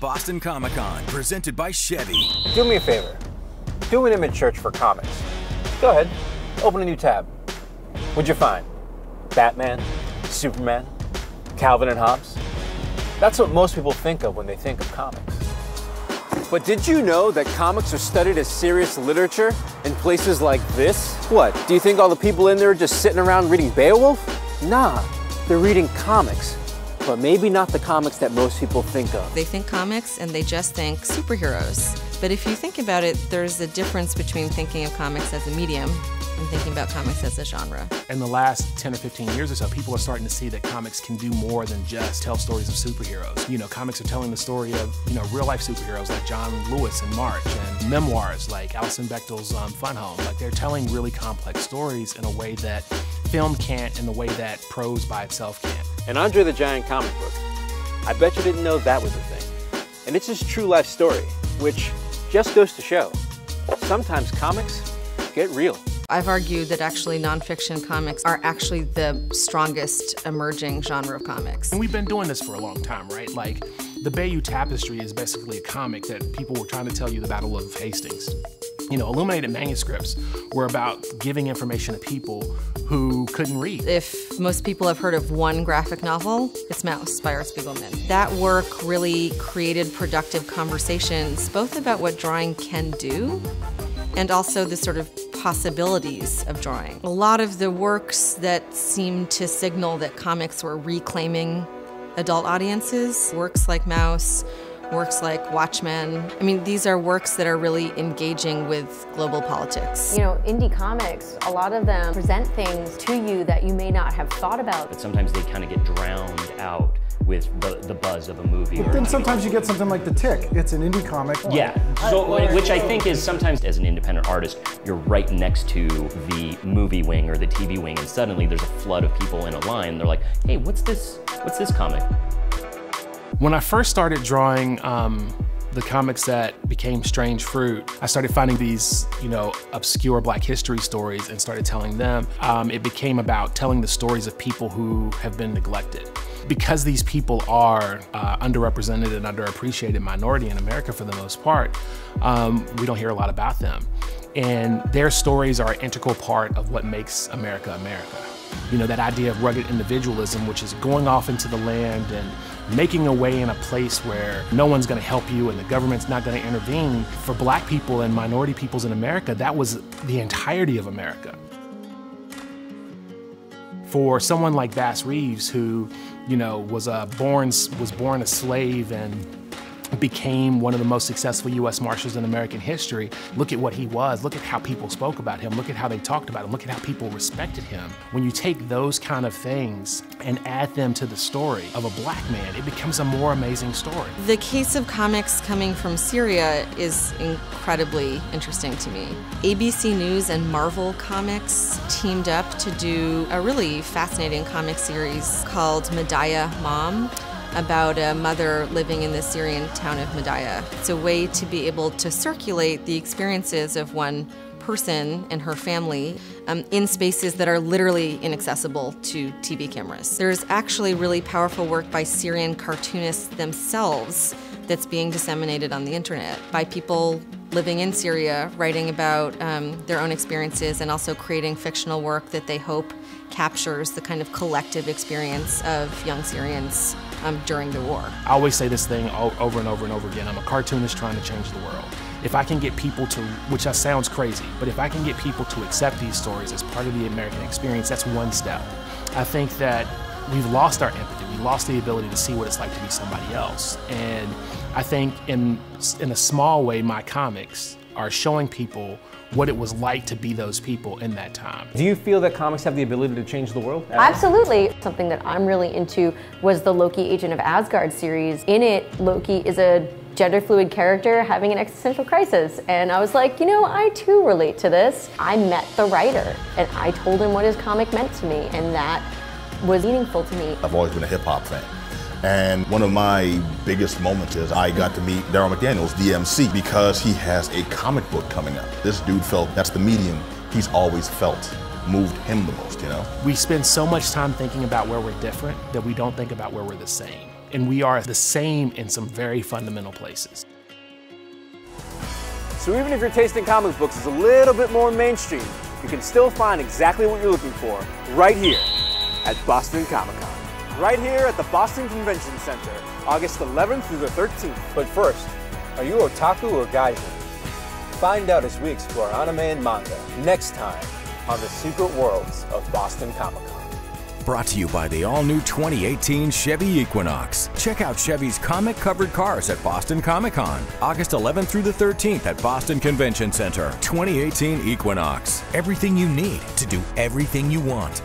Boston Comic-Con, presented by Chevy. Do me a favor. Do an image search for comics. Go ahead. Open a new tab. What'd you find? Batman? Superman? Calvin and Hobbes? That's what most people think of when they think of comics. But did you know that comics are studied as serious literature in places like this? What, do you think all the people in there are just sitting around reading Beowulf? Nah, they're reading comics. But maybe not the comics that most people think of. They think comics and they just think superheroes. But if you think about it, there's a difference between thinking of comics as a medium and thinking about comics as a genre. In the last 10 or 15 years or so, people are starting to see that comics can do more than just tell stories of superheroes. You know, comics are telling the story of, real life superheroes like John Lewis and March, and memoirs like Alison Bechdel's Fun Home. Like, they're telling really complex stories in a way that film can't, in the way that prose by itself can't. And Andre the Giant comic book, I bet you didn't know that was a thing. And it's his true life story, which just goes to show, sometimes comics get real. I've argued that actually nonfiction comics are actually the strongest emerging genre of comics. And we've been doing this for a long time, right? Like, the Bayeux Tapestry is basically a comic that people were trying to tell you the Battle of Hastings. Illuminated manuscripts were about giving information to people who couldn't read. If most people have heard of one graphic novel, it's Mouse by Art Spiegelman. That work really created productive conversations, both about what drawing can do and also the sort of possibilities of drawing. A lot of the works that seemed to signal that comics were reclaiming adult audiences, works like Mouse, works like Watchmen. I mean, these are works that are really engaging with global politics. Indie comics, a lot of them present things to you that you may not have thought about. But sometimes they kind of get drowned out with the buzz of a movie. But then sometimes you get something like The Tick. It's an indie comic. Yeah, which I think is sometimes, as an independent artist, you're right next to the movie wing or the TV wing, and suddenly there's a flood of people in a line. They're like, hey, what's this comic? When I first started drawing the comics that became Strange Fruit, I started finding these, obscure Black history stories and started telling them. It became about telling the stories of people who have been neglected. Because these people are underrepresented and underappreciated minority in America for the most part, we don't hear a lot about them. And their stories are an integral part of what makes America America. That idea of rugged individualism, which is going off into the land and making a way in a place where no one's gonna help you and the government's not gonna intervene. For Black people and minority peoples in America, that was the entirety of America. For someone like Bass Reeves, who, was born a slave and became one of the most successful U.S. Marshals in American history, look at what he was, look at how people spoke about him, look at how they talked about him, look at how people respected him. When you take those kind of things and add them to the story of a Black man, it becomes a more amazing story. The case of comics coming from Syria is incredibly interesting to me. ABC News and Marvel Comics teamed up to do a really fascinating comic series called Medaya Mom, about a mother living in the Syrian town of Medaya. It's a way to be able to circulate the experiences of one person and her family in spaces that are literally inaccessible to TV cameras. There's actually really powerful work by Syrian cartoonists themselves that's being disseminated on the internet by people living in Syria, writing about their own experiences and also creating fictional work that they hope captures the kind of collective experience of young Syrians during the war. I always say this thing over and over and over again. I'm a cartoonist trying to change the world. If I can get people to, which sounds crazy, but if I can get people to accept these stories as part of the American experience, that's one step. I think that we've lost our empathy. We lost the ability to see what it's like to be somebody else. And I think in a small way, my comics are showing people what it was like to be those people in that time. Do you feel that comics have the ability to change the world? Absolutely. Something that I'm really into was the Loki Agent of Asgard series. In it, Loki is a gender fluid character having an existential crisis. And I was like, I too relate to this. I met the writer and I told him what his comic meant to me, and that was meaningful to me. I've always been a hip hop fan. And one of my biggest moments is I got to meet Daryl McDaniels, DMC, because he has a comic book coming up. This dude felt that's the medium he's always felt moved him the most, We spend so much time thinking about where we're different that we don't think about where we're the same. and we are the same in some very fundamental places. So even if your taste in comic books is a little bit more mainstream, you can still find exactly what you're looking for right here at Boston Comic Con. Right here at the Boston Convention Center, August 11th through the 13th. But first, are you otaku or gaijin? Find out as we explore anime and manga next time on the Secret Worlds of Boston Comic Con. Brought to you by the all-new 2018 Chevy Equinox. Check out Chevy's comic-covered cars at Boston Comic Con, August 11th through the 13th at Boston Convention Center. 2018 Equinox. Everything you need to do everything you want.